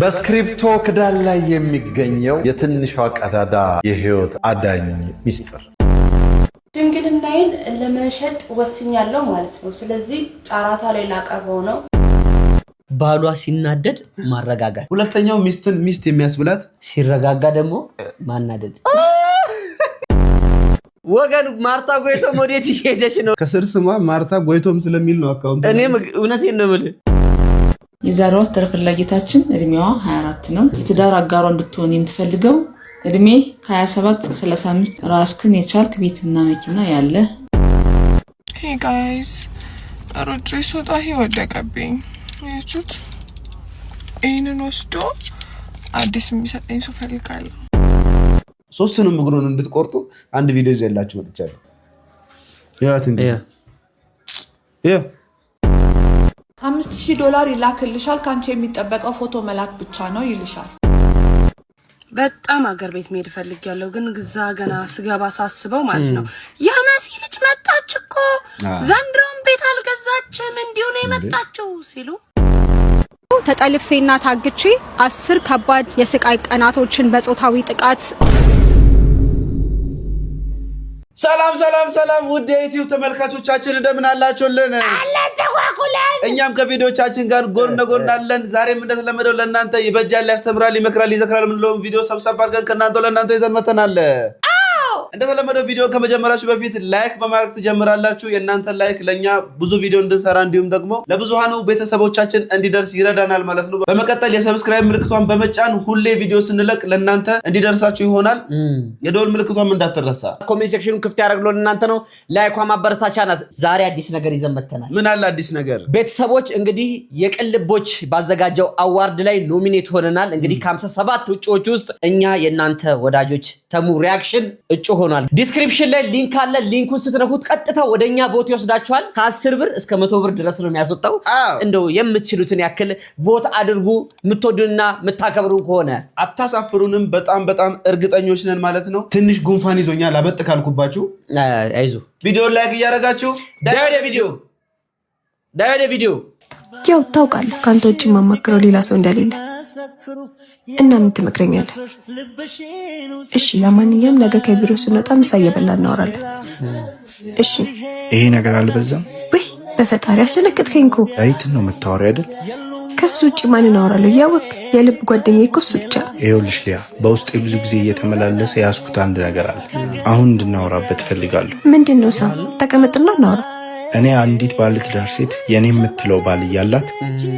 በስክሪፕቶ ክዳን ላይ የሚገኘው የትንሿ ቀዳዳ የህይወት አዳኝ ሚስጥር ድንግልናዬን ለመሸጥ ወስኛለሁ ማለት ነው። ስለዚህ ጫራታ ላይ ላቀርበው ነው። ባሏ ሲናደድ ማረጋጋት፣ ሁለተኛው ሚስትን ሚስት የሚያስብላት ሲረጋጋ ደግሞ ማናደድ። ወገን ማርታ ጎይቶም ወዴት እየሄደች ነው? ከስር ስሟ ማርታ ጎይቶም ስለሚል ነው አካውንት። እኔም እውነቴን ነው የምልህ። የዛሬዋ ተፈላጊታችን እድሜዋ 24 ነው። የትዳር አጋሯ እንድትሆን የምትፈልገው እድሜ 27 35 ራስክን የቻልክ ቤትና መኪና ያለ። Hey guys, ሩጭ ሶጣ ወደቀብኝ። ያቹት ይሄንን ወስዶ አዲስ የሚሰጠኝ ሰው ፈልጋለሁ። ሶስቱንም እግሩን እንድትቆርጡ አንድ ቪዲዮ ይዘላችሁ መጥቻለሁ። ያት እንዴ ያ $5000 ይላክልሻል። ካንቺ የሚጠበቀው ፎቶ መላክ ብቻ ነው ይልሻል። በጣም አገር ቤት መሄድ ፈልጊያለሁ፣ ግን ግዛ ገና ስገባ ሳስበው ማለት ነው የመሲ ልጅ መጣች እኮ ዘንድሮም ቤት አልገዛችም እንዲሁ ነው የመጣችው ሲሉ ተጠልፌና ታግቼ 10 ከባድ የስቃይ ቀናቶችን በጾታዊ ጥቃት። ሰላም ሰላም ሰላም ውድ የዩቲዩብ ተመልካቾቻችን እንደምን አላችሁልን? እኛም ከቪዲዮቻችን ጋር ጎን ለጎን አለን። ዛሬም እንደተለመደው ለእናንተ ይበጃል፣ ያስተምራል፣ ይመክራል፣ ይዘክራል የምንለውን ቪዲዮ ሰብሰብ አድርገን ከእናንተ ለእናንተ ይዘን መተናል። እንደተለመደው ቪዲዮ ከመጀመራችሁ በፊት ላይክ በማድረግ ትጀምራላችሁ። የእናንተ ላይክ ለኛ ብዙ ቪዲዮ እንድንሰራ እንዲሁም ደግሞ ለብዙሃኑ ቤተሰቦቻችን እንዲደርስ ይረዳናል ማለት ነው። በመቀጠል የሰብስክራይብ ምልክቷን በመጫን ሁሌ ቪዲዮ ስንለቅ ለእናንተ እንዲደርሳችሁ ይሆናል። የደወል ምልክቷን እንዳትረሳ። ኮሜንት ሴክሽኑን ክፍት ያደርግልን እናንተ ነው። ላይኳ ማበረታቻ ናት። ዛሬ አዲስ ነገር ይዘን መተናል። ምን አለ አዲስ ነገር? ቤተሰቦች እንግዲህ የቅልቦች ባዘጋጀው አዋርድ ላይ ኖሚኔት ሆነናል። እንግዲህ ከ57 እጩዎች ውስጥ እኛ የእናንተ ወዳጆች ተሙ ሪአክሽን እጩ ሆኗል። ዲስክሪፕሽን ላይ ሊንክ አለ። ሊንኩን ስትነኩት ቀጥታ ወደኛ ቮት ይወስዳችኋል። ከ10 ብር እስከ 100 ብር ድረስ ነው የሚያስወጣው። እንደው የምትችሉትን ያክል ቮት አድርጉ። የምትወዱና የምታከብሩ ከሆነ አታሳፍሩንም። በጣም እርግጠኞች ነን ማለት ነው። ትንሽ ጉንፋን ይዞኛል። አበጥ ካልኩባችሁ አይዞ። ቪዲዮ ላይክ እያደረጋችሁ ዳይ ወደ ቪዲዮ። ያው ታውቃለህ ካንተ ውጭ ማማክረው ሌላ ሰው እንደሌለ እና ምን ትመክረኛለህ? እሺ ለማንኛውም ነገ ከቢሮ ስንወጣ ምሳ እየበላን እናወራለን። እሺ ይሄ ነገር አልበዛም ወይ? በፈጣሪ አስደነገጥከኝ እኮ። አይት ነው መታወሪያ አይደል? ከሱ ውጭ ማንን አወራለሁ? ያወቅ የልብ ጓደኛዬ እኮ እሱ ብቻ። ይኸውልሽ ሊያ፣ በውስጤ ብዙ ጊዜ እየተመላለሰ ያስኩት አንድ ነገር አለ። አሁን እንድናወራበት ፈልጋለሁ። ምንድነው? ሰው ተቀመጥና እናወራ። እኔ አንዲት ባለትዳር ሴት የኔ የምትለው ባል እያላት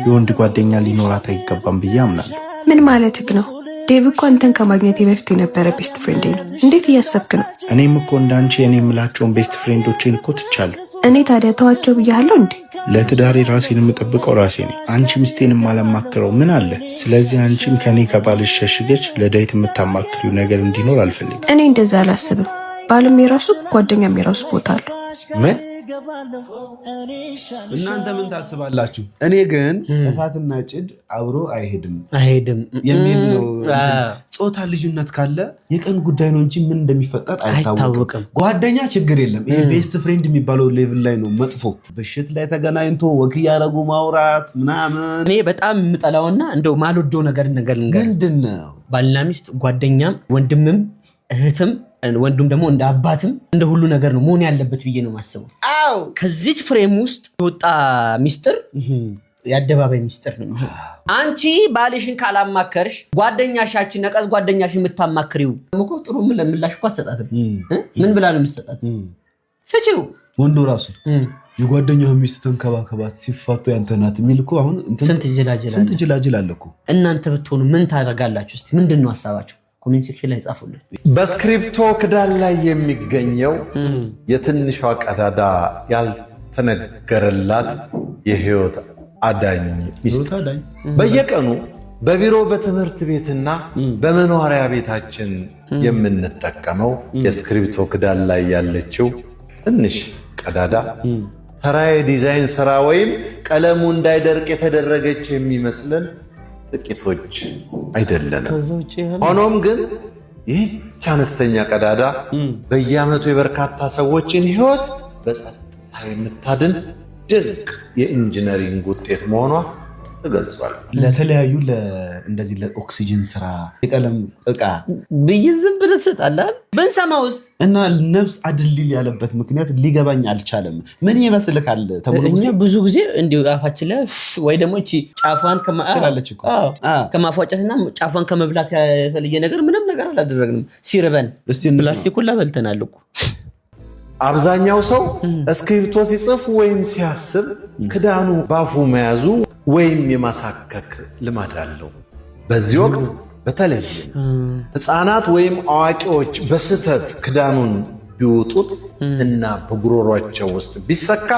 የወንድ ጓደኛ ሊኖራት አይገባም ብዬ አምናለሁ። ምን ማለትህ ነው? ዴቭ እኮ አንተን ከማግኘት በፊት የነበረ ቤስት ፍሬንዴ ነው። እንዴት እያሰብክ ነው? እኔም እኮ እንዳንቺ የኔ የምላቸውን ቤስት ፍሬንዶቼን እኮ ትቻለሁ። እኔ ታዲያ ተዋቸው ብያለሁ እንዴ? ለትዳሬ ራሴን የምጠብቀው ራሴ ነኝ። አንቺ ሚስቴን ማላማክረው ምን አለ? ስለዚህ አንቺም ከኔ ከባልሽ ሸሽገች ለዳይት የምታማክሪው ነገር እንዲኖር አልፈልግም። እኔ እንደዛ አላስብም። ባልም የራሱ ጓደኛም የራሱ ቦታ አለው። ምን እናንተ ምን ታስባላችሁ? እኔ ግን እሳትና ጭድ አብሮ አይሄድም የሚል ነው። ጾታ ልዩነት ካለ የቀን ጉዳይ ነው እንጂ ምን እንደሚፈጠር አይታወቅም። ጓደኛ ችግር የለም። ይሄ ቤስት ፍሬንድ የሚባለው ሌቭል ላይ ነው መጥፎ። ብሽት ላይ ተገናኝቶ ወክ ያረጉ ማውራት ምናምን እኔ በጣም የምጠላውና እንደው ማልወደው ነገር ምንድነው? ባልና ሚስት ጓደኛም ወንድምም እህትም ወንዱም ደግሞ እንደ አባትም እንደ ሁሉ ነገር ነው መሆን ያለበት ብዬ ነው ማስበው። ከዚህ ፍሬም ውስጥ የወጣ ሚስጥር የአደባባይ ሚስጥር ነው። አንቺ ባልሽን ካላማከርሽ ጓደኛሻችን ነቀዝ ጓደኛሽ የምታማክሪው እኮ ጥሩ ምላሽ እኮ አሰጣትም። ምን ብላ ነው የምትሰጣት? ፍቺው ወንዱ ራሱ የጓደኛው ሚስት ተንከባከባት ሲፋቱ ያንተ ናት የሚል እኮ አሁን ስንት ጅላጅል አለ እኮ። እናንተ ብትሆኑ ምን ታደርጋላችሁ? እስቲ ምንድነው ሐሳባችሁ? ኮሜንት ሴክሽን ላይ ጻፉልን። በስክሪፕቶ ክዳን ላይ የሚገኘው የትንሿ ቀዳዳ ያልተነገረላት የህይወት አዳኝ ሚስጥር በየቀኑ በቢሮ በትምህርት ቤትና በመኖሪያ ቤታችን የምንጠቀመው የስክሪፕቶ ክዳን ላይ ያለችው ትንሽ ቀዳዳ ተራ የዲዛይን ስራ ወይም ቀለሙ እንዳይደርቅ የተደረገች የሚመስለን ጥቂቶች አይደለንም። ሆኖም ግን ይህች አነስተኛ ቀዳዳ በየዓመቱ የበርካታ ሰዎችን ህይወት በጸጥታ የምታድን ድንቅ የኢንጂነሪንግ ውጤት መሆኗ ተገልጿል። ለተለያዩ እንደዚህ ለኦክሲጅን ስራ የቀለም እቃ ብይዝም ብለህ ትሰጣለህ ብንሰማውስ እና ነፍስ አድልል ያለበት ምክንያት ሊገባኝ አልቻለም። ምን ይመስልካል ተብሎ ብዙ ጊዜ እንዲሁ አፋችን ላይ ወይ ደግሞ እቺ ጫፏን ከማፏጨትና ጫፏን ከመብላት የተለየ ነገር ምንም ነገር አላደረግንም። ሲርበን ፕላስቲክ ሁላ በልተናል እኮ። አብዛኛው ሰው እስክሪብቶ ሲጽፍ ወይም ሲያስብ ክዳኑ ባፉ መያዙ ወይም የማሳከክ ልማድ አለው። በዚህ ወቅት በተለይ ሕፃናት ወይም አዋቂዎች በስተት ክዳኑን ቢውጡት እና በጉሮሯቸው ውስጥ ቢሰካ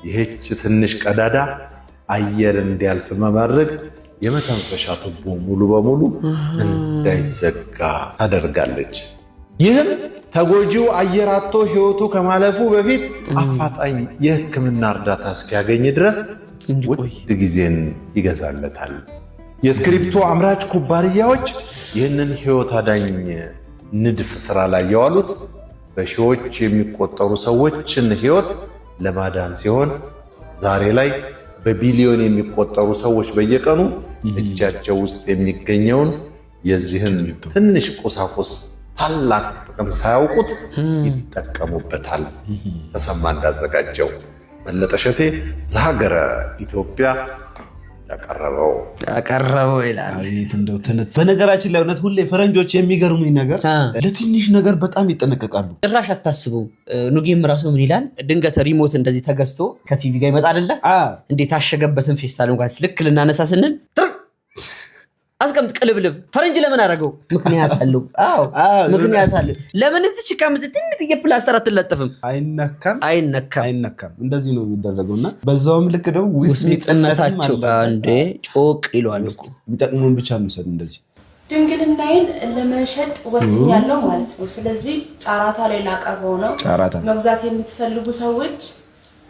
ይህች ትንሽ ቀዳዳ አየር እንዲያልፍ በማድረግ የመተንፈሻ ቱቦ ሙሉ በሙሉ እንዳይዘጋ ታደርጋለች። ይህም ተጎጂው አየር አጥቶ ሕይወቱ ከማለፉ በፊት አፋጣኝ የሕክምና እርዳታ እስኪያገኝ ድረስ ውድ ጊዜን ይገዛለታል። የእስክሪብቶ አምራች ኩባንያዎች ይህንን ሕይወት አዳኝ ንድፍ ሥራ ላይ የዋሉት በሺዎች የሚቆጠሩ ሰዎችን ሕይወት ለማዳን ሲሆን ዛሬ ላይ በቢሊዮን የሚቆጠሩ ሰዎች በየቀኑ እጃቸው ውስጥ የሚገኘውን የዚህን ትንሽ ቁሳቁስ ታላቅ ጥቅም ሳያውቁት ይጠቀሙበታል። ተሰማ እንዳዘጋጀው በለጠ ሸቴ ዘሀገረ ኢትዮጵያ ያቀረበው ይላል። በነገራችን ላይ እውነት ሁሌ ፈረንጆች የሚገርሙኝ ነገር ለትንሽ ነገር በጣም ይጠነቀቃሉ። ጭራሽ አታስቡም። ኑጌም ራሱ ምን ይላል? ድንገት ሪሞት እንደዚህ ተገዝቶ ከቲቪ ጋር ይመጣ አይደለ እንዴ? ታሸገበትን ፌስታል እንኳን ልክ ልናነሳ ስንል አስቀምጥ ቅልብልብ። ፈረንጅ ለምን አደረገው? ምክንያት አለው። ምክንያት አለው። ለምን እዚህ ችካምት ትንት የፕላስተር አትለጥፍም? አይነካም። እንደዚህ ነው የሚደረገውና በዛውም ልክ ደግሞ ውስሚጥነታቸው አንዴ ጮቅ ይሏል እኮ። የሚጠቅሙን ብቻ እንውሰድ። እንደዚህ ድንግልናዬን ለመሸጥ ወስኛለሁ ማለት ነው። ስለዚህ ጫራታ ላይ ላቀርበው ነው። መግዛት የምትፈልጉ ሰዎች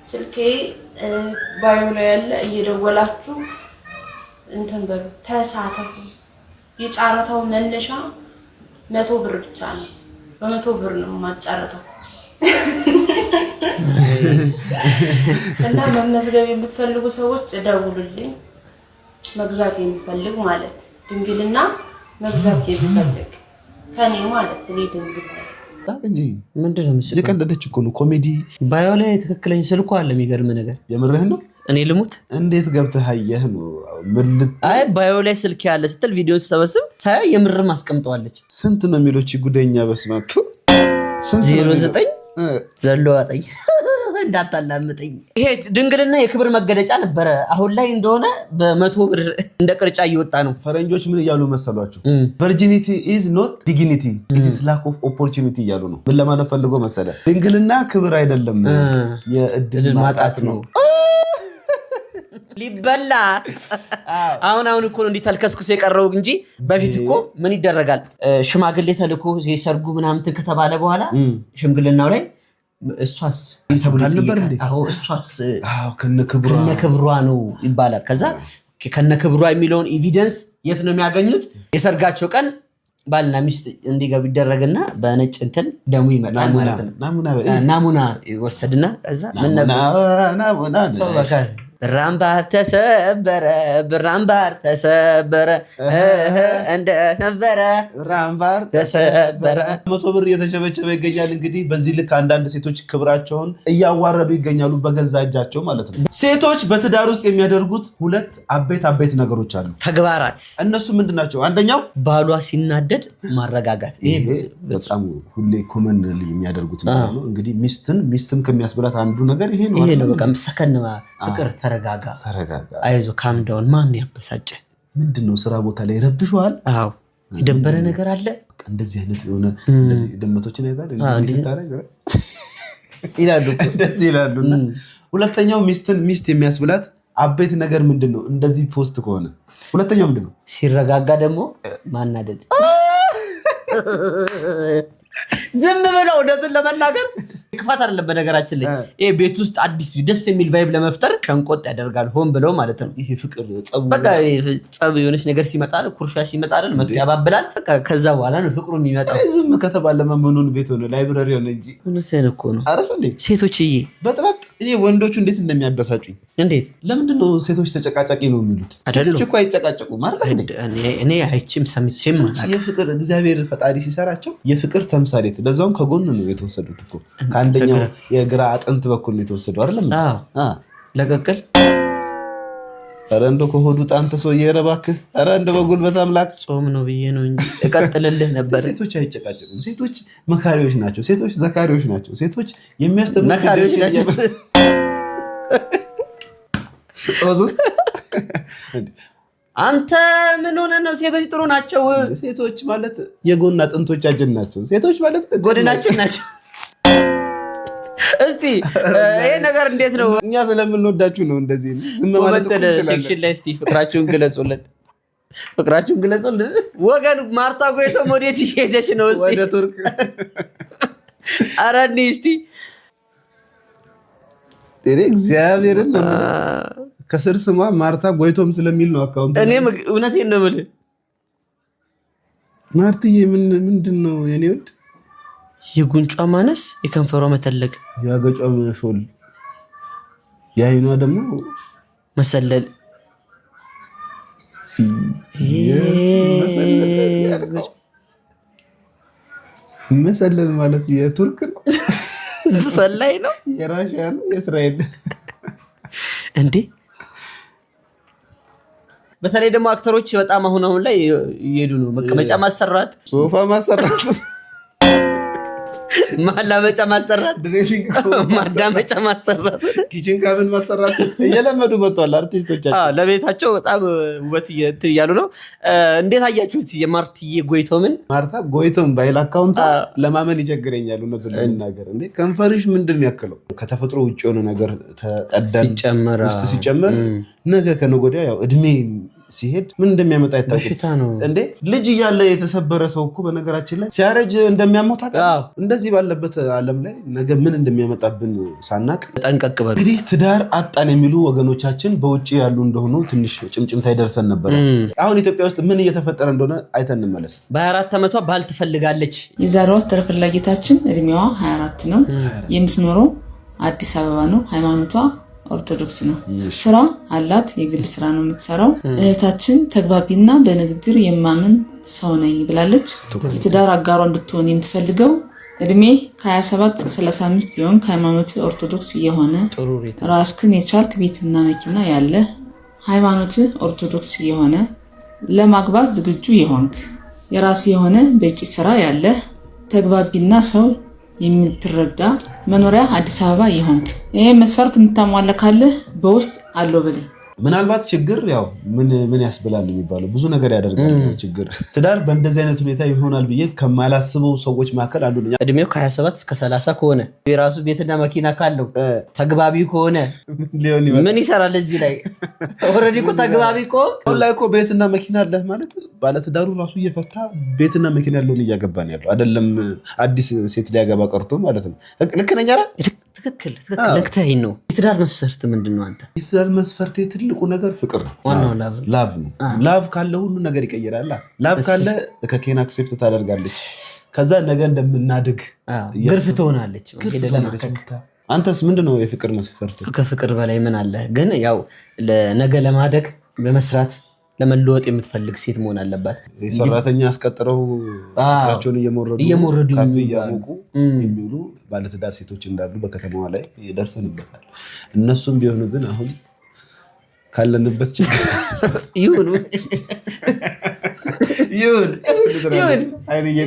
ስልኬ ባዮ ላይ ያለ እየደወላችሁ እንትን በሉ ተሳተፉ። የጫራታው መነሻ 100 ብር ብቻ ነው። በ100 ብር ነው የማጫረተው እና መመዝገብ የምትፈልጉ ሰዎች ደውሉልኝ። መግዛት የሚፈልግ ማለት ድንግልና መግዛት የሚፈልግ ከኔ ማለት እኔ ድንግልና እንጂ ምንድነው ምስል የቀለደች እኮ ነው። ኮሜዲ ባዮ ላይ ትክክለኛ ስልኩ አለ። የሚገርም ነገር የምርህ ነው። እኔ ልሙት እንዴት ገብተህ አየህ ነው? አይ ባዮ ላይ ስልክ ያለ ስትል ቪዲዮ ተሰበስብ ሳይ የምርም አስቀምጠዋለች። ስንት ነው የሚሎች ጉደኛ በስማቱ 09 ዘሎ አጠይ እንዳታላምጠኝ። ይሄ ድንግልና የክብር መገለጫ ነበረ። አሁን ላይ እንደሆነ በ100 ብር እንደ ቅርጫ እየወጣ ነው። ፈረንጆች ምን እያሉ መሰሏችሁ? ቨርጂኒቲ ኢዝ ኖት ዲግኒቲ ኢት ኢዝ ላክ ኦፍ ኦፖርቹኒቲ እያሉ ነው። ምን ለማለት ፈልጎ መሰለ? ድንግልና ክብር አይደለም የእድል ማጣት ነው። ሊበላ አሁን እኮ ነው እንዲህ ተልከስክሶ የቀረው እንጂ በፊት እኮ ምን ይደረጋል? ሽማግሌ ተልኮ የሰርጉ ምናምን ከተባለ በኋላ ሽምግልናው ላይ እሷስ ከነክብሯ ነው ይባላል። ከዛ ከነክብሯ የሚለውን ኤቪደንስ የት ነው የሚያገኙት? የሰርጋቸው ቀን ባልና ሚስት እንዲገቡ ይደረግና በነጭ እንትን ደሙ ይመጣል ማለት ነው። ናሙና ይወሰድና ከዛ ምን ነበር ብራምባር ተሰበረ ብራምባር ተሰበረ እንደነበረ ብራምባር ተሰበረ። 100 ብር እየተሸበቸበ ይገኛል። እንግዲህ በዚህ ልክ አንዳንድ ሴቶች ክብራቸውን እያዋረዱ ይገኛሉ በገዛ እጃቸው ማለት ነው። ሴቶች በትዳር ውስጥ የሚያደርጉት 2 አበይት ነገሮች አሉ፣ ተግባራት። እነሱ ምንድናቸው? አንደኛው ባሏ ሲናደድ ማረጋጋት። ይሄ በጣም ሁሌ ኮመን የሚያደርጉት ነገር ነው። እንግዲህ ሚስትም ከሚያስብላት አንዱ ነገር ይሄ ነው። ይሄ ነው በቃ ሰከነማ ፍቅር ተረጋጋ፣ አይዞ ካም ዳውን። ማን ያበሳጨ? ምንድነው? ስራ ቦታ ላይ ረብሽዋል? አዎ የደበረ ነገር አለ። እንደዚህ አይነት የሆነ እንደዚህ ድመቶችን አይታል እንደዚህ ይላሉና ሁለተኛው ሚስት የሚያስብላት አበይት ነገር ምንድነው? እንደዚህ ፖስት ከሆነ ሁለተኛው ምንድነው? ሲረጋጋ ደግሞ ማናደድ። ዝም ብለው እውነቱን ለመናገር ክፋት አይደለም። በነገራችን ላይ ይሄ ቤት ውስጥ አዲስ ደስ የሚል ቫይብ ለመፍጠር ሸንቆጥ ያደርጋል ሆን ብለው ማለት ነው። ይሄ ፍቅር በቃ ጸብ የሆነች ነገር ሲመጣ ኩርሻ ሲመጣ አይደል መጥቶ ያባብላል። በቃ ከዛ በኋላ ነው ፍቅሩ የሚመጣው። ዝም ከተባለ መመኑን ቤት ሆነ ላይብረሪ ሆነ እንጂ እውነቴን እኮ ነው። አይደል እንዴ? ሴቶችዬ በጥበጥ እኔ ወንዶቹ እንዴት እንደሚያበሳጩኝ እንዴት ለምንድን ነው ሴቶች ተጨቃጫቂ ነው የሚሉት? ሴቶች እኮ አይጨቃጨቁ ማለት እኔ አይቼም ሰምቼም የፍቅር እግዚአብሔር ፈጣሪ ሲሰራቸው የፍቅር ተምሳሌት ለዛውም ከጎን ነው የተወሰዱት እኮ ከአንደኛው የግራ አጥንት በኩል ነው የተወሰደው አይደለም? ለቀቅል ኧረ እንደው ከሆዱ ጣንተ ሰውዬ ኧረ እባክህ ኧረ እንደው በጉልበት አምላክ ጾም ነው ብዬ ነው እንጂ እቀጥልልህ ነበር። ሴቶች አይጨቃጨቁም። ሴቶች መካሪዎች ናቸው። ሴቶች ዘካሪዎች ናቸው። ሴቶች የሚያስተምሩ መካሪዎች ናቸው። አንተ ምን ሆነ ነው? ሴቶች ጥሩ ናቸው። ሴቶች ማለት የጎን አጥንቶቻችን ናቸው። ሴቶች ማለት ጎድናችን ናቸው። እስቲ ይሄ ነገር እንዴት ነው? እኛ ስለምንወዳችሁ ነው እንደዚህ ዝም ማለት እኮ እንችላለን። ሴክሽን ላይ እስቲ ፍቅራችሁን ግለጹልን። ፍቅራችሁን ግለጹልን ወገን። ማርታ ጎይቶም ወዴት እየሄደች ነው? እስቲ ወደ ቱርክ። ኧረ እንሂድ እስቲ። እኔ እግዚአብሔርን ከስር ስሟ ማርታ ጎይቶም ስለሚል ነው አካውንት። እኔም እውነቴን ነው የምልህ ማርትዬ ምንድን ነው የኔ ውድ? የጉንጯ ማነስ፣ የከንፈሯ መተለቅ፣ ያገጯ መሾል፣ የአይኗ ደግሞ መሰለል። መሰለል ማለት የቱርክ ነው? ሰላይ ነው? የራሽያ ነው? የእስራኤል እንዴ? በተለይ ደግሞ አክተሮች በጣም አሁን ላይ እየሄዱ ነው። መቀመጫ ማሰራት፣ ሶፋ ማሰራት፣ ማላመጫ ማሰራት፣ ድሬሲንግ ማዳመጫ ማሰራት፣ ኪችን ካቢን ማሰራት እየለመዱ መጥቷል አርቲስቶቻችን። ለቤታቸው በጣም ውበት እያሉ ነው። እንዴት አያችሁት የማርትዬ ጎይቶምን? ማርታ ጎይቶም ባይል አካውንት ለማመን ይቸግረኛል እውነቱን ለመናገር። እንዴ ከንፈርሽ ምንድን ያክለው? ከተፈጥሮ ውጭ የሆነ ነገር ተቀደም ውስጥ ሲጨመር ነገ ከነገ ወዲያ ያው እድሜ ሲሄድ ምን እንደሚያመጣ አይታወቅም። እንዴ ልጅ እያለ የተሰበረ ሰው እኮ በነገራችን ላይ ሲያረጅ እንደሚያመው ታውቃለህ። እንደዚህ ባለበት ዓለም ላይ ነገ ምን እንደሚያመጣብን ሳናቅ ጠንቀቅ በሉ። እንግዲህ ትዳር አጣን የሚሉ ወገኖቻችን በውጭ ያሉ እንደሆኑ ትንሽ ጭምጭምታ ይደርሰን ነበር። አሁን ኢትዮጵያ ውስጥ ምን እየተፈጠረ እንደሆነ አይተን እንመለስ። በ24 ዓመቷ ባል ትፈልጋለች። የዛሬዋ ተረፈላጊታችን እድሜዋ 24 ነው። የምትኖረው አዲስ አበባ ነው። ሃይማኖቷ ኦርቶዶክስ ነው። ስራ አላት፣ የግል ስራ ነው የምትሰራው። እህታችን ተግባቢና በንግግር የማምን ሰው ነኝ ብላለች። የትዳር አጋሯ እንድትሆን የምትፈልገው እድሜ ከ27 35 ይሆን፣ ከሃይማኖት ኦርቶዶክስ የሆነ ራስክን የቻልክ ቤትና መኪና ያለ፣ ሃይማኖት ኦርቶዶክስ የሆነ፣ ለማግባት ዝግጁ የሆንክ፣ የራስ የሆነ በቂ ስራ ያለ፣ ተግባቢና ሰው የምትረዳ፣ መኖሪያ አዲስ አበባ ይሆን። ይሄ መስፈርት የምታሟላ ካለ በውስጥ አለው በላይ። ምናልባት ችግር ያው ምን ያስብላል የሚባለው ብዙ ነገር ያደርጋል። ችግር ትዳር በእንደዚህ አይነት ሁኔታ ይሆናል ብዬ ከማላስበው ሰዎች መካከል አንዱ ነኝ። እድሜው ከ27 እስከ 30 ከሆነ የራሱ ቤትና መኪና ካለው ተግባቢ ከሆነ ምን ይሰራል እዚህ ላይ? ኦልሬዲ እኮ ተግባቢ እኮ አሁን ላይ እኮ ቤትና መኪና አለህ ማለት ባለትዳሩ ራሱ እየፈታ ቤትና መኪና ያለውን እያገባ ነው ያለው። አይደለም አዲስ ሴት ሊያገባ ቀርቶ ማለት ነው። ልክ ነኝ አይደል? ትክክል ለክተኸኝ ነው። የትዳር መስፈርት ምንድን ነው አንተ? የትዳር መስፈርት ትልቁ ነገር ፍቅር ነው። ዋናው ላቭ ነው። ላቭ ካለ ሁሉ ነገር ይቀየራል። ላቭ ካለ ከኬን አክሴፕት ታደርጋለች። ከዛ ነገ እንደምናድግ ግርፍ ትሆናለች። አንተስ ምንድን ነው የፍቅር መስፈርት? ከፍቅር በላይ ምን አለ? ግን ያው ነገ ለማደግ በመስራት ለመለወጥ የምትፈልግ ሴት መሆን አለባት። ሰራተኛ አስቀጥረው ፍቅራቸውን እየሞረዱ ካፌ እያሞቁ የሚውሉ ባለትዳር ሴቶች እንዳሉ በከተማዋ ላይ ደርሰንበታል። እነሱም ቢሆኑ ግን አሁን ካለንበት ችግር ይሁን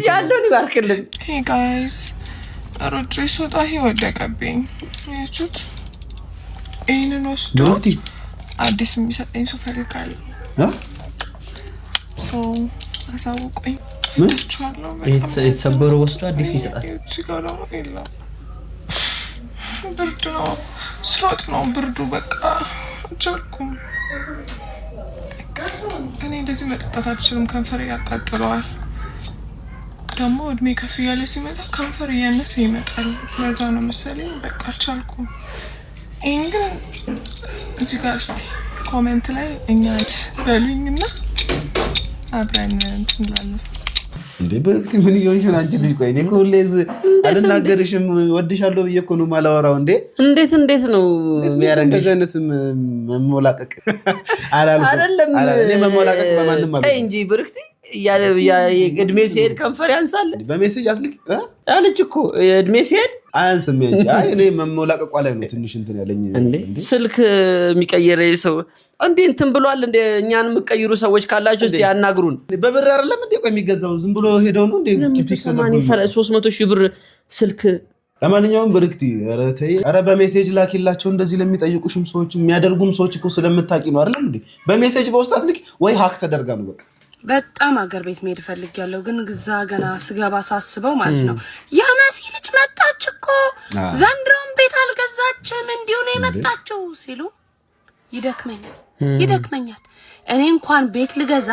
ያለውን ይባርክልን። ሄይ ጋይስ ሮጬ ስወጣ ወደቀብኝ። ያችሁት ይህንን ወስዶ አዲስ የሚሰጠኝ ሰው ፈልጋለሁ። አሳውቆኝ የተሰበሩ ወስዶ አዲስ ይሰጣል። ብርድ ነው፣ ስሮጥ ነው ብርዱ። በቃ አልቻልኩም። እኔ እንደዚህ መጠጣት አልችልም። ከንፈር ያቃጥለዋል። ደግሞ እድሜ ከፍ እያለ ሲመጣ ከንፈር እያነሰ ይመጣል። ለዛ ነው መሰለኝ በቃ አልቻልኩም። ይህን ግን እዚህ ጋር እስኪ ኮሜንት ላይ እኛ በሉኝና አብረን እንትን እንላለን። እንዴ ብርክቲ ምን ይሆንሽ አንቺ ልጅ? ቆይ እኔ እኮ ሁሌዝ አልናገርሽም ወድሻለሁ ብዬ እኮ ነው የማላወራው። እንዴት ነው የሚያደርገው? እንደዚህ አይነት መሞላቀቅ አይደለም። እኔ መሞላቀቅ በማንም ማለት ተይ እንጂ ብርክቲ እድሜ ሲሄድ ከንፈር ያንሳል። በሜሴጅ አስልክ አለች እኮ እድሜ ሲሄድ አያንስም እንጂ። አይ እኔ መሞላቀቋ ላይ ነው ትንሽ እንትን ያለኝ። ስልክ የሚቀየር ሰው እንዴ እንትን ብሏል። እንደ እኛን የምትቀይሩ ሰዎች ካላችሁ እስቲ ያናግሩን። በብር አይደለም እንዴ ቆይ የሚገዛው? ዝም ብሎ ሄደው ነው እንዴ? 300,000 ብር ስልክ። ለማንኛውም ብርክቲ ኧረ ተይ፣ ኧረ በሜሴጅ ላኪላቸው። እንደዚህ ለሚጠይቁሽም ሰዎች የሚያደርጉም ሰዎች እኮ ስለምታውቂ ነው አይደለም እንዴ? በሜሴጅ በውስጥ አትልክ ወይ ሀክ ተደርጋ ነው በቃ። በጣም አገር ቤት መሄድ ፈልጊያለሁ፣ ግን ግዛ ገና ስገባ ሳስበው ማለት ነው የመሲ ልጅ መጣች እኮ ዘንድሮም ቤት አልገዛችም እንዲሁ ነው የመጣችው ሲሉ ይደክመኛል። እኔ እንኳን ቤት ልገዛ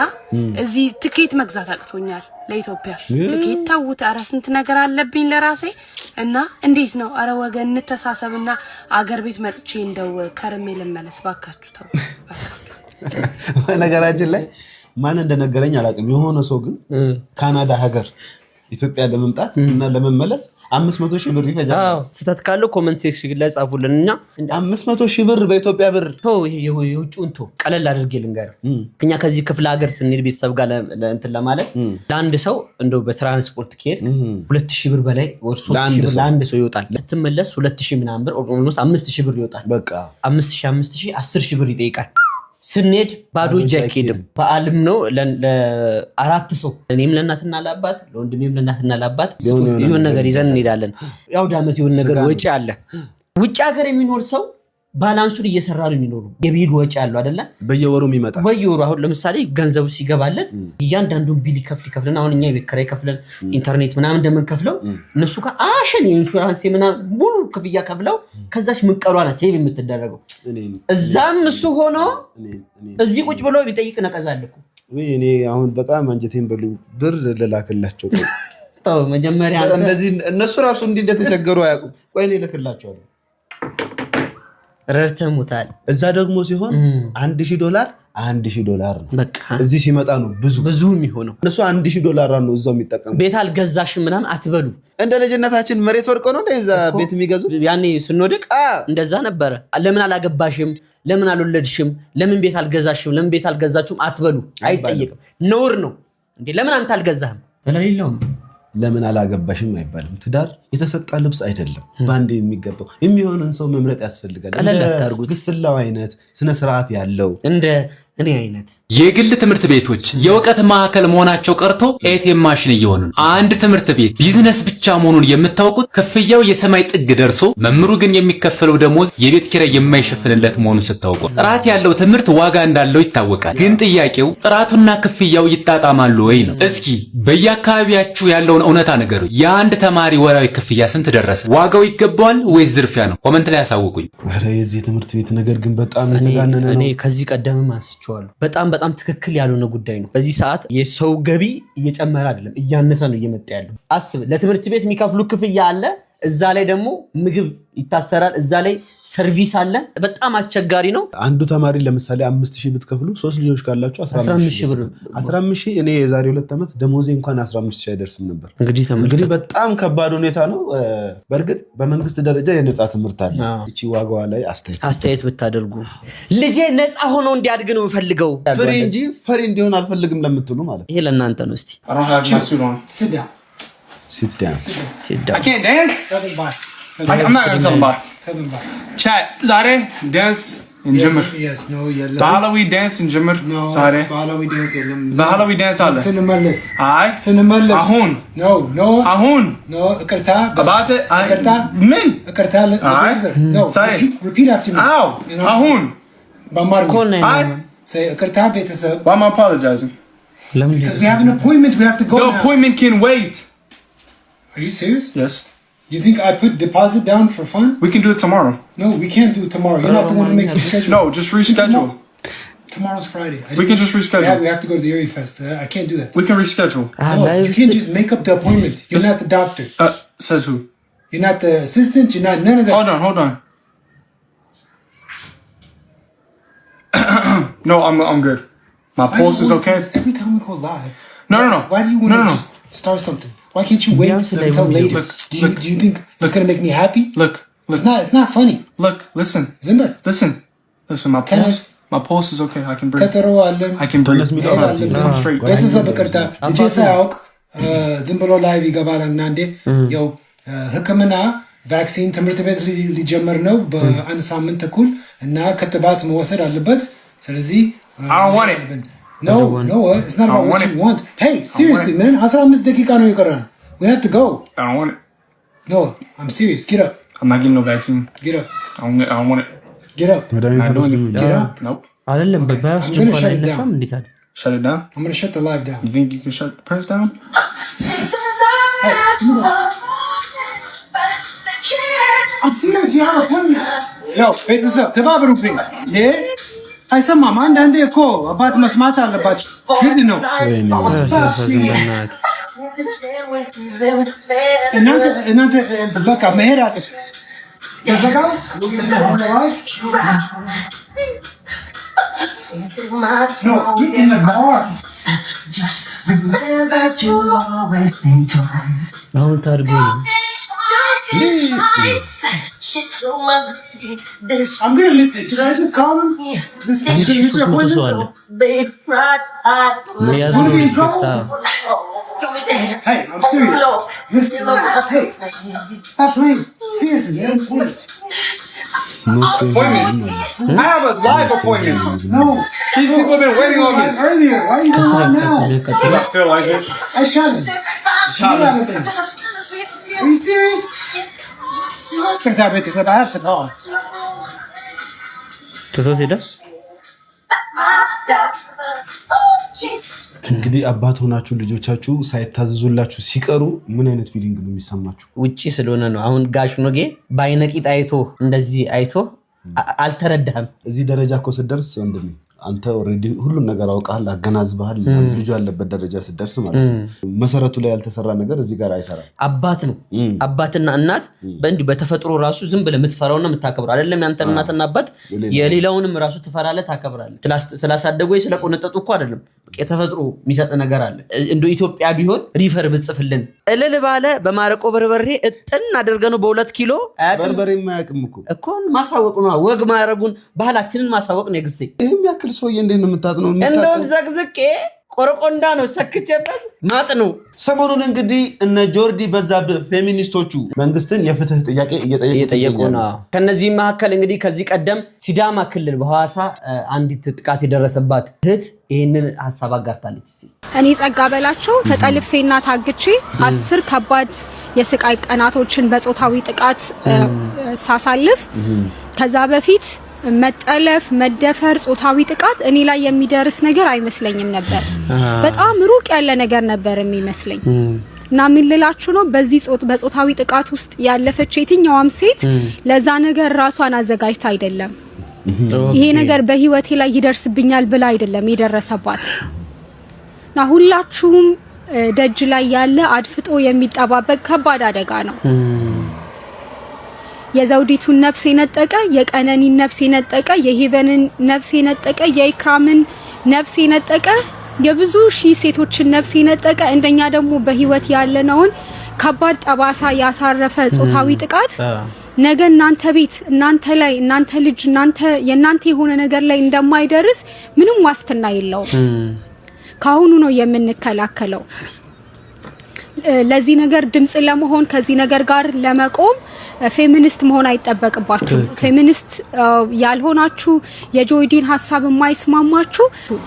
እዚህ ትኬት መግዛት አቅቶኛል። ለኢትዮጵያ ትኬት ተውት፣ ኧረ ስንት ነገር አለብኝ ለራሴ እና እንዴት ነው? ኧረ ወገን እንተሳሰብና አገር ቤት መጥቼ እንደው ከርሜ ልመለስ ባካችሁ። ተው ባካችሁ። ነገራችን ላይ ማን እንደነገረኝ አላውቅም። የሆነ ሰው ግን ካናዳ ሀገር ኢትዮጵያ ለመምጣት እና ለመመለስ 500,000 ብር ይፈጃል። ስህተት ካለው ኮሜንት ሴክሽን ላይ ጻፉልን። እኛ 500,000 ብር በኢትዮጵያ ብር የውጭውን ቀለል አድርጌ ልንገርህ። እኛ ከዚህ ክፍለ ሀገር ስንሄድ ቤተሰብ ጋር እንትን ለማለት ለአንድ ሰው እንደው በትራንስፖርት ከሄድ 2,000 ብር በላይ ወር 3,000 ብር ለአንድ ሰው ይወጣል። ስትመለስ 2,000 ምናምን ብር ኦልሞስት 5,000 ብር ይወጣል። በቃ 5,000 10,000 ብር ይጠይቃል። ስንሄድ ባዶ እጅ አይኬድም። በዓልም ነው ለ4 ሰው እኔም ለእናትና ለአባት ለወንድሜም ለእናትና ለአባት የሆነ ነገር ይዘን እንሄዳለን። ያው ዳመት የሆነ ነገር ወጪ አለ። ውጭ ሀገር የሚኖር ሰው ባላንሱን እየሰራ ነው የሚኖሩ። የቢል ወጪ አለው አይደለ? በየወሩ የሚመጣ በየወሩ አሁን ለምሳሌ ገንዘቡ ሲገባለት እያንዳንዱን ቢል ይከፍለን። አሁን እኛ የቤት ኪራይ ከፍለን ኢንተርኔት ምናምን እንደምንከፍለው እነሱ ጋር አሸን የኢንሹራንስ ምናምን ሙሉ ክፍያ ከፍለው ከዛች ምንቀሯ ነው ሴቭ የምትደረገው። እዛም እሱ ሆኖ እዚህ ቁጭ ብሎ ቢጠይቅ ነቀዛልኩ። እኔ አሁን በጣም አንጀቴን በሉኝ። ብር ልላክላቸው ተው መጀመሪያ እንደዚህ እነሱ ራሱ እንዲህ እንደተቸገሩ አያውቁም። ቆይ እኔ ልክላቸዋለሁ። ረድተሙታል። እዛ ደግሞ ሲሆን $1,000 ነው በቃ። እዚህ ሲመጣ ነው ብዙ የሚሆነው። እነሱ $1,000 ነው እዛው የሚጠቀሙ። ቤት አልገዛሽም ምናምን አትበሉ። እንደ ልጅነታችን መሬት ወድቆ ነው እንደዛ ቤት የሚገዙት። ያኔ ስንወድቅ እንደዛ ነበረ። ለምን አላገባሽም፣ ለምን አልወለድሽም፣ ለምን ቤት አልገዛሽም፣ ለምን ቤት አልገዛችሁም አትበሉ። አይጠየቅም፣ ነውር ነው እንዴ። ለምን አንተ አልገዛህም ስለሌለው ለምን አላገባሽም አይባልም። ትዳር የተሰጣ ልብስ አይደለም ባንዴ የሚገባው። የሚሆንን ሰው መምረጥ ያስፈልጋል። ግስላው አይነት ስነ ስርዓት ያለው እንደ እኔ አይነት የግል ትምህርት ቤቶች የእውቀት ማዕከል መሆናቸው ቀርቶ ኤቲኤም ማሽን እየሆኑ ነው። አንድ ትምህርት ቤት ቢዝነስ ብቻ መሆኑን የምታውቁት ክፍያው የሰማይ ጥግ ደርሶ መምህሩ ግን የሚከፈለው ደሞዝ የቤት ኪራይ የማይሸፍንለት መሆኑን ስታውቁ፣ ጥራት ያለው ትምህርት ዋጋ እንዳለው ይታወቃል። ግን ጥያቄው ጥራቱና ክፍያው ይጣጣማሉ ወይ ነው። እስኪ በየአካባቢያችሁ ያለውን እውነታ ንገሩኝ። የአንድ ተማሪ ወራዊ ክፍያ ስንት ደረሰ? ዋጋው ይገባዋል ወይስ ዝርፊያ ነው? ኮሜንት ላይ ያሳውቁኝ። ኧረ የዚህ ትምህርት ቤት ነገር ግን በጣም የተጋነነ ነው። እኔ ከዚህ ቀደምም አንስቼዋለሁ። በጣም ትክክል ያልሆነ ጉዳይ ነው። በዚህ ሰዓት የሰው ገቢ እየጨመረ አይደለም እያነሰ ነው እየመጣ ያለው። አስብ፣ ለትምህርት ቤት የሚከፍሉ ክፍያ አለ፣ እዛ ላይ ደግሞ ምግብ ይታሰራል፣ እዛ ላይ ሰርቪስ አለ። በጣም አስቸጋሪ ነው። አንዱ ተማሪ ለምሳሌ 5,000 ብትከፍሉ 3 ልጆች ካላችሁ 15,000 ብር። 15,000 እኔ የዛሬ 2 ዓመት ደሞዜ እንኳን 15,000 አይደርስም ነበር። እንግዲህ በጣም ከባድ ሁኔታ ነው። በእርግጥ በመንግስት ደረጃ የነፃ ትምህርት አለ። እቺ ዋጋዋ ላይ አስተያየት ብታደርጉ። ልጄ ነፃ ሆኖ እንዲያድግ ነው የምፈልገው፣ ፍሪ እንጂ ፈሪ እንዲሆን አልፈልግም ለምትሉ ማለት ይሄ ለእናንተ ነው። እስቲ Sit down. I can't dance. I'm not gonna tell them bye. Chat. Zare dance in Jimmer. Yes, no, yeah. The Halloween dance in Jimmer. No. Zare. Halloween dance. The Halloween dance. Allah. Cinemallis. Aye. Cinemallis. Ahun. No. Ahun. No. Akarta. About it. Akarta. Min. Akarta. Aye. No. Zare. Repeat after me. Ow. Ahun. Bamar. Aye. Say Akarta betasab. Why am I apologizing? Because we have an appointment. We have to go. The appointment can wait. Are you serious? Yes. You think I put deposit down for fun? We can do it tomorrow. No, we can't do it tomorrow. You're not the one who makes the schedule. No, just reschedule. Tomorrow's Friday. We can just reschedule. Yeah, we have to go to the Erie Fest. I can't do that. We can reschedule. No, you can't just make up the appointment. You're not the doctor. Says who? You're not the assistant. You're not none of that. Hold on. No, I'm good. My pulse is okay. Every time we go live. No. Why do you want to just start something? Why can't you wait until later? Do you think it's gonna make me happy? Look. It's not funny. Look, listen. Zimmer. Listen, my pulse is okay. I can breathe. I can breathe. I'm straight. ቤተሰብ ቅርታ ልጄ ሳያውቅ ዝም ብሎ ላይቭ ይገባል እና እንዴ ያው ህክምና ቫክሲን ትምህርት ቤት ሊጀመር ነው በአንድ ሳምንት ተኩል እና ክትባት መወሰድ አለበት ስለዚህ I don't want it. No, it's not about what you want. Hey, seriously, man. 15 ደቂቃ ነው የቀረን. We have to go. I don't want it. No, I'm serious. Get up. I'm not getting no vaccine. Get up. I don't want it. Get up. Get up. Nope. አይደለም በባስ ጭንቋን አይነሳም እንዴት አይደል? Shut it down. I'm going to shut the live down. You think you can shut the press down? Hey, I'm serious. You have a appointment. Yo, ቤተሰብ ተባበሩብኝ። አይሰማም አንዳንዴ እኮ አባት መስማት አለባችሁ ግድ ነው እናንተ በቃ መሄድ አለ ተዘጋው No, get in the car. Just remember that you'll always think twice. አሁን ታርጎ I'm gonna listen. Should I just call him? This is your appointment? Hey, I'm serious. Listen, hey, stop playing. Seriously, man. Appointment. I have a live appointment. No. These people have been waiting on me. Earlier. Why are you doing that now? I feel like it. I shot him. Are you serious? እንግዲህ አባት ሆናችሁ ልጆቻችሁ ሳይታዘዙላችሁ ሲቀሩ ምን አይነት ፊሊንግ ነው የሚሰማችሁ? ውጪ ስለሆነ ነው። አሁን ጋሽ ኖጌ ባይነቂጥ አይቶ እንደዚህ አይቶ አልተረዳህም። እዚህ ደረጃ እኮ ስትደርስ ወንድሜ አንተ ኦሬዲ ሁሉን ነገር አውቃለህ አገናዝበሃል ልጁ ያለበት ደረጃ ስትደርስ ማለት ነው መሰረቱ ላይ ያልተሰራ ነገር እዚህ ጋር አይሰራም አባት ነው አባትና እናት በእንዲህ በተፈጥሮ ራሱ ዝም ብለህ የምትፈራውና የምታከብረው አይደለም ያንተ እናትና አባት የሌላውንም ራሱ ትፈራለህ ታከብራለህ ስላሳደጉ ስለቆነጠጡ እኮ አይደለም የተፈጥሮ የሚሰጥ ነገር አለ እንደ ኢትዮጵያ ቢሆን ሪፈር ብጽፍልን እልል ባለ በማረቆ በርበሬ እጥን አድርገነው በ2 ኪሎ በርበሬ የማያውቅም እኮ ማሳወቅ ነው ወግ ማረጉን ባህላችንን ማሳወቅ ነው ግዜ ይሄም ያክል ሰውዬ እንዴት ነው የምታጥነው እንደውም ዘግዝቄ ቆረቆንዳ ነው ሰክቸበት ማጥኑ ሰሞኑን እንግዲህ እነ ጆርዲ በዛብህ ፌሚኒስቶቹ መንግስትን የፍትህ ጥያቄ እየጠየቁ ነው ከነዚህ መካከል እንግዲህ ከዚህ ቀደም ሲዳማ ክልል በሐዋሳ አንዲት ጥቃት የደረሰባት እህት ይሄንን ሐሳብ አጋርታለች እስቲ እኔ ጸጋ በላቸው ተጠልፌና ታግቼ 10 ከባድ የስቃይ ቀናቶችን በጾታዊ ጥቃት ሳሳልፍ ከዛ በፊት መጠለፍ መደፈር ጾታዊ ጥቃት እኔ ላይ የሚደርስ ነገር አይመስለኝም ነበር በጣም ሩቅ ያለ ነገር ነበር የሚመስለኝ እና ምን ልላችሁ ነው በዚህ በጾታዊ ጥቃት ውስጥ ያለፈች የትኛውም ሴት ለዛ ነገር ራሷን አዘጋጅታ አይደለም ይሄ ነገር በህይወቴ ላይ ይደርስብኛል ብላ አይደለም የደረሰባት እና ሁላችሁም ደጅ ላይ ያለ አድፍጦ የሚጠባበቅ ከባድ አደጋ ነው የዘውዲቱን ነፍስ የነጠቀ የቀነኒን ነፍስ የነጠቀ የሄቨንን ነፍስ የነጠቀ የኢክራምን ነፍስ የነጠቀ የብዙ ሺህ ሴቶችን ነፍስ የነጠቀ እንደኛ ደግሞ በህይወት ያለነውን ከባድ ጠባሳ ያሳረፈ ጾታዊ ጥቃት ነገ እናንተ ቤት እናንተ ላይ እናንተ ልጅ እናንተ የናንተ የሆነ ነገር ላይ እንደማይደርስ ምንም ዋስትና የለውም ካሁኑ ነው የምንከላከለው ለዚህ ነገር ድምጽ ለመሆን ከዚህ ነገር ጋር ለመቆም ፌሚኒስት መሆን አይጠበቅባችሁ ፌሚኒስት ያልሆናችሁ የጆይዲን ሐሳብ የማይስማማችሁ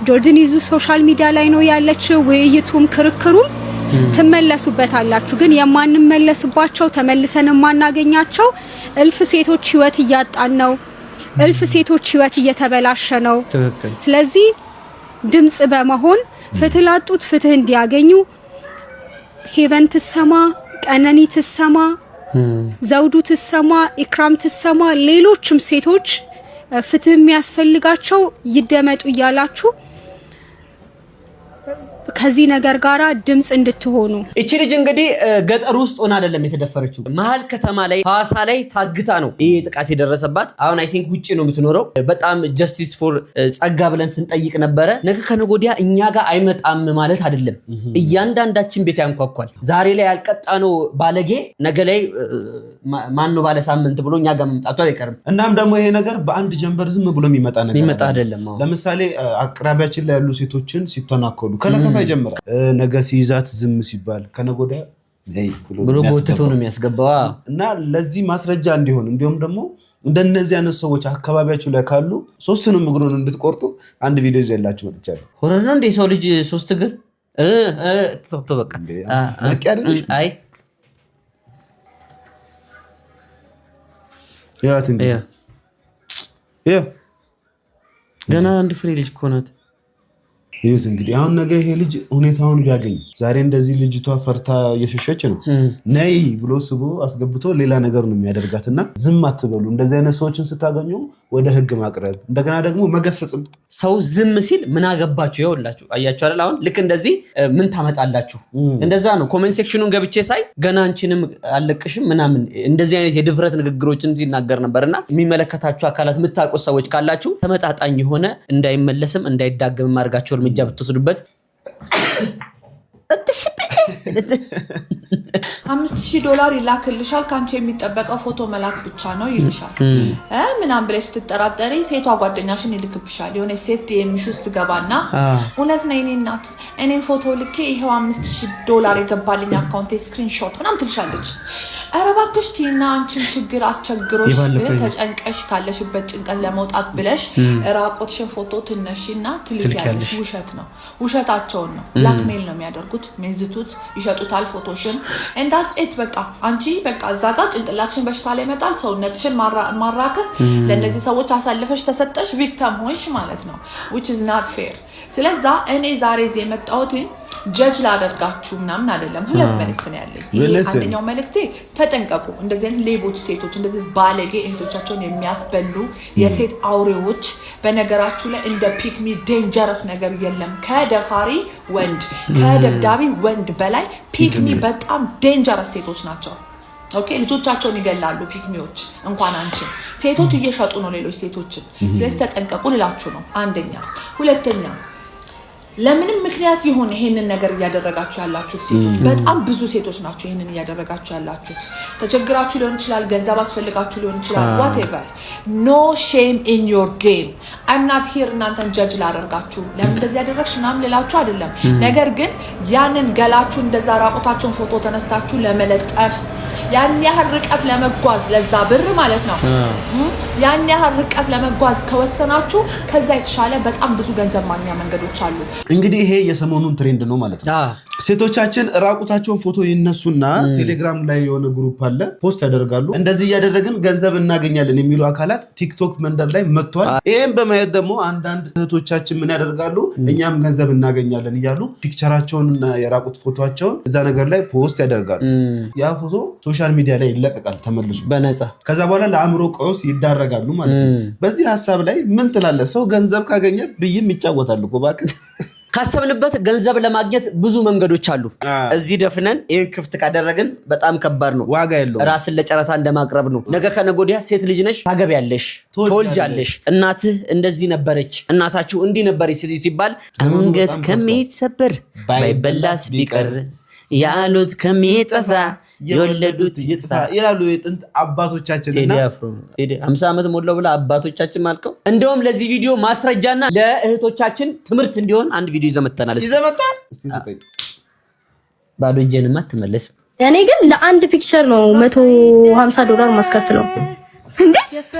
ጆርዲን ይዙ ሶሻል ሚዲያ ላይ ነው ያለችው ውይይቱም ክርክሩም ትመለሱበታላችሁ ግን የማንመለስባቸው ተመልሰን ማናገኛቸው እልፍ ሴቶች ህይወት እያጣን ነው እልፍ ሴቶች ህይወት እየተበላሸ ነው ስለዚህ ድምጽ በመሆን ፍትህ ላጡት ፍትህ እንዲያገኙ ሄቨን ትሰማ ቀነኒ ትሰማ ዘውዱ ትሰማ ኢክራም ትሰማ ሌሎችም ሴቶች ፍትህ የሚያስፈልጋቸው ይደመጡ ይያላችሁ ከዚህ ነገር ጋራ ድምጽ እንድትሆኑ። እቺ ልጅ እንግዲህ ገጠር ውስጥ ሆና አይደለም የተደፈረችው፣ መሀል ከተማ ላይ ሐዋሳ ላይ ታግታ ነው ይሄ ጥቃት የደረሰባት። አሁን አይ ቲንክ ውጪ ነው የምትኖረው። በጣም ጀስቲስ ፎር ጸጋ ብለን ስንጠይቅ ነበረ። ነገ ከነጎዲያ እኛ ጋር አይመጣም ማለት አይደለም። እያንዳንዳችን ቤት ያንኳኳል። ዛሬ ላይ ያልቀጣነው ባለጌ ነገ ላይ ማን ነው ባለ ሳምንት ብሎ እኛ ጋር መምጣቱ አይቀርም። እናም ደግሞ ይሄ ነገር በአንድ ጀንበር ዝም ብሎ የሚመጣ ነገር አይደለም። ለምሳሌ አቅራቢያችን ላይ ያሉ ሴቶችን ሲተናከሉ ከለከፋ ይጀምራል። ነገ ሲይዛት ዝም ሲባል ከነጎዳ ብሎ ጎትቶ ነው የሚያስገባው። እና ለዚህ ማስረጃ እንዲሆን እንዲሁም ደግሞ እንደነዚህ አይነት ሰዎች አካባቢያችሁ ላይ ካሉ ሶስቱንም እግሩን እንድትቆርጡ አንድ ቪዲዮ ይዘላችሁ መጥቻለሁ። ሆረና ነው እንደ ሰው ልጅ ሶስት እግር ተሰጥቶ በቃ አይ ያት እንዴ ያ ገና አንድ ፍሬ ልጅ እኮ ናት። ይሁት እንግዲህ አሁን ነገ ይሄ ልጅ ሁኔታውን ቢያገኝ ዛሬ እንደዚህ ልጅቷ ፈርታ እየሸሸች ነው ነይ ብሎ ስቦ አስገብቶ ሌላ ነገር ነው የሚያደርጋትና ዝም አትበሉ። እንደዚህ አይነት ሰዎችን ስታገኙ ወደ ህግ ማቅረብ እንደገና ደግሞ መገሰጽም። ሰው ዝም ሲል ምን አገባችሁ ይኸውላችሁ፣ አያችሁ አይደል? አሁን ልክ እንደዚህ ምን ታመጣላችሁ እንደዛ ነው። ኮሜንት ሴክሽኑን ገብቼ ሳይ ገና አንቺንም አለቅሽም ምናምን እንደዚህ አይነት የድፍረት ንግግሮችን ሲናገር ነበርና የሚመለከታችሁ አካላት የምታውቁት ሰዎች ካላችሁ ተመጣጣኝ የሆነ እንዳይመለስም እንዳይዳገም ማርጋችሁ እርምጃ ብትወስዱበት። $5000 ይላክልሻል፣ ካንቺ የሚጠበቀው ፎቶ መላክ ብቻ ነው ይልሻል። ምናምን ብለሽ ስትጠራጠሪ ሴቷ ጓደኛሽን ይልክብሻል። የሆነ ሴት የሚሹ ስትገባና እውነት ነው የኔ እናት እኔን ፎቶ ልኬ ይሄው $5000 የገባልኝ አካውንቴ ስክሪንሾት ምናምን ትልሻለች። ኧረ እባክሽ ቲና አንቺን ችግር አስቸግሮሽ ተጨንቀሽ ካለሽበት ጭንቀት ለመውጣት ብለሽ ራቆትሽን ፎቶ ትነሺና ትልኪያለሽ። ውሸት ነው፣ ውሸታቸውን ነው። ብላክሜል ነው የሚያደርጉት፣ ሚዝቱት፣ ይሸጡታል ፎቶሽን እንዳስ ኤት በቃ አንቺ በቃ እዛ ጋር ጭንቅላትሽን በሽታ ላይ መጣል፣ ሰውነትሽን ማራከስ ለነዚህ ሰዎች አሳልፈሽ ተሰጠሽ፣ ቪክቲም ሆንሽ ማለት ነው which is not fair። ስለዛ እኔ ዛሬ እዚህ የመጣሁት ጀጅ ላደርጋችሁ ምናምን አይደለም። ሁለት መልእክት ነው ያለኝ። አንደኛው መልእክቴ ተጠንቀቁ። እንደዚህ አይነት ሌቦች ሴቶች፣ እንደዚህ ባለጌ እህቶቻቸውን የሚያስበሉ የሴት አውሬዎች በነገራችሁ ላይ እንደ ፒክሚ ዴንጀረስ ነገር የለም። ከደፋሪ ወንድ ከደብዳቢ ወንድ በላይ ፒክሚ በጣም ዴንጀረስ ሴቶች ናቸው። ኦኬ ልጆቻቸውን ይገላሉ ፒክሚዎች። እንኳን አንቺ ሴቶች እየሸጡ ነው ሌሎች ሴቶችን። ስለዚህ ተጠንቀቁ ልላችሁ ነው አንደኛ። ሁለተኛ ለምንም ምክንያት ይሁን ይሄንን ነገር እያደረጋችሁ ያላችሁት ሴቶች በጣም ብዙ ሴቶች ናቸው ይሄንን እያደረጋችሁ ያላችሁት። ተቸግራችሁ ሊሆን ይችላል፣ ገንዘብ አስፈልጋችሁ ሊሆን ይችላል፣ whatever. No shame in your game. I'm not here እናንተን ጀጅ ላደርጋችሁ ለምን እንደዚህ ያደረግሽ ምናምን ልላችሁ አይደለም። ነገር ግን ያንን ገላችሁ እንደዛ ራቆታችሁን ፎቶ ተነስታችሁ ለመለጠፍ ያን ያህል ርቀት ለመጓዝ ለዛ ብር ማለት ነው ያን ያህል ርቀት ለመጓዝ ከወሰናችሁ ከዛ የተሻለ በጣም ብዙ ገንዘብ ማግኛ መንገዶች አሉ። እንግዲህ ይሄ የሰሞኑን ትሬንድ ነው ማለት ነው። ሴቶቻችን ራቁታቸውን ፎቶ ይነሱና ቴሌግራም ላይ የሆነ ግሩፕ አለ ፖስት ያደርጋሉ። እንደዚህ እያደረግን ገንዘብ እናገኛለን የሚሉ አካላት ቲክቶክ መንደር ላይ መጥቷል። ይሄን በማየት ደግሞ አንዳንድ እህቶቻችን ምን ያደርጋሉ? እኛም ገንዘብ እናገኛለን እያሉ ፒክቸራቸውንና የራቁት ፎቶቸውን እዛ ነገር ላይ ፖስት ያደርጋሉ። ያ ፎቶ ሶሻል ሚዲያ ላይ ይለቀቃል ተመልሶ በነፃ። ከዛ በኋላ ለአእምሮ ቀውስ ይዳረጋሉ ማለት ነው። በዚህ ሐሳብ ላይ ምን ትላለህ? ሰው ገንዘብ ካገኘ ብይም ይጫወታል እኮ እባክህ። ካሰብንበት ገንዘብ ለማግኘት ብዙ መንገዶች አሉ። እዚህ ደፍነን ይሄን ክፍት ካደረግን በጣም ከባድ ነው፣ ዋጋ የለውም። ራስን ለጨረታ እንደማቅረብ ነው። ነገ ከነጎዲያ ሴት ልጅ ነሽ፣ ታገቢያለሽ፣ ትወልጃለሽ። እናትህ እንደዚህ ነበረች፣ እናታችሁ እንዲህ ነበረች ሲባል አንገት ከሚሰበር ባይበላስ ቢቀር ያሉት ከሚጠፋ የወለዱት ይጥፋ ይላሉ የጥንት አባቶቻችንና 50 ዓመት ሞላው ብላ አባቶቻችን ማልከው። እንደውም ለዚህ ቪዲዮ ማስረጃና ለእህቶቻችን ትምህርት እንዲሆን አንድ ቪዲዮ ይዘመተናል። እስቲ ስጠኝ። ባዶ እጄንማ አትመለስም። እኔ ግን ለአንድ ፒክቸር ነው $150 ማስከፍለው። እንዴ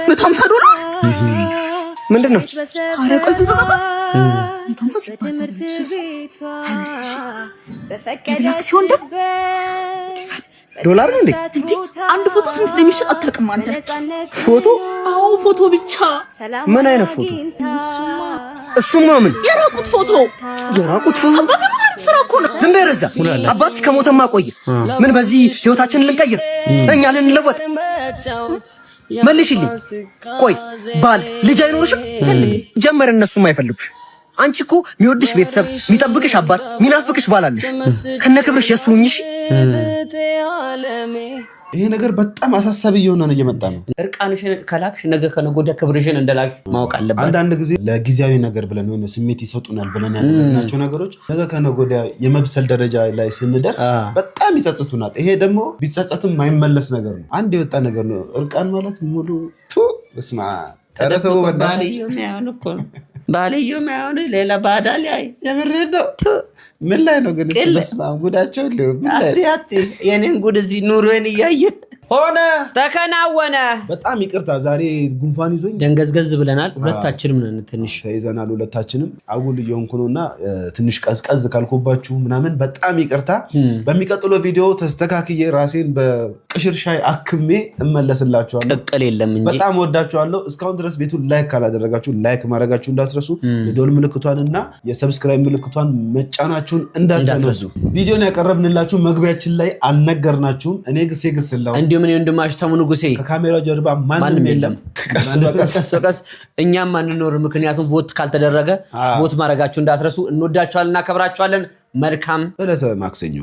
$150? ምንድነው? አረ ቆይ ሲሆን ዶላር ነው እንዴ? አንድ ፎቶ ስንት እንደሚሸጥ አታውቅም አንተ? ፎቶ? አዎ ፎቶ ብቻ። ምን አይነት ፎቶ? እሱማ ምን የራቁት ፎቶ? የራቁት ፎቶ ስራ እኮ ነው። ዝም በይ ረዛ። አባት ከሞተማ ቆየ። ምን በዚህ ህይወታችንን ልንቀይር እኛ ልንለወጥ? መልሽልኝ። ቆይ ባል ልጅ አይኖርሽም? ጀመረ እነሱም አይፈልጉሽ። አንቺ እኮ የሚወድሽ ቤተሰብ የሚጠብቅሽ አባት የሚናፍቅሽ ባላለሽ ከነክብርሽ የሱኝሽ ይሄ ነገር በጣም አሳሳቢ እየሆነ ነው እየመጣ ነው። እርቃንሽን ከላክሽ ነገ ከነገ ወዲያ ክብርሽን እንደላክሽ ማወቅ አለበት። አንዳንድ ጊዜ ለጊዜያዊ ነገር ብለን የሆነ ስሜት ይሰጡናል ብለን ያደረግናቸው ነገሮች ነገ ከነገ ወዲያ የመብሰል ደረጃ ላይ ስንደርስ በጣም ይጸጽቱናል። ይሄ ደግሞ ቢጸጸትም የማይመለስ ነገር ነው። አንድ የወጣ ነገር ነው። እርቃን ማለት ሙሉ በስማ ተረተው ባልየው የሚያሆን እኮ ነው። ባልየው የሚያሆን ሌላ ባዳ ላይ የምሬድ ነው። ምን ላይ ነው ግን በስማ ጉዳቸው የኔን ጉድ እዚህ ኑሮዬን እያየ ሆነ ተከናወነ። በጣም ይቅርታ ዛሬ ጉንፋን ይዞኝ ደንገዝገዝ ብለናል። ሁለታችንም ነን ትንሽ ተይዘናል። ሁለታችንም አጉል እየሆንኩ ነውና ትንሽ ቀዝቀዝ ካልኩባችሁ ምናምን በጣም ይቅርታ። በሚቀጥለው ቪዲዮ ተስተካክዬ ራሴን በቅሽር ሻይ አክሜ እመለስላችኋለሁ። ቅቅል የለም እንጂ በጣም ወዳችኋለሁ። እስካሁን ድረስ ቤቱን ላይክ ካላደረጋችሁ ላይክ ማድረጋችሁ እንዳትረሱ። የደወል ምልክቷንና የሰብስክራይብ ምልክቷን መጫናችሁን እንዳትረሱ። ቪዲዮን ያቀረብንላችሁ መግቢያችን ላይ አልነገርናችሁም። እኔ ግሴ ግስላው ምን ወንድማችሁ ተሙ ንጉሴ ከካሜራው ጀርባ ማንም የለም። ቀስ በቀስ እኛም ማንኖር ምክንያቱም ቮት ካልተደረገ ቮት ማድረጋችሁ እንዳትረሱ። እንወዳችኋልና እናከብራችኋለን። መልካም ዕለተ ማክሰኞ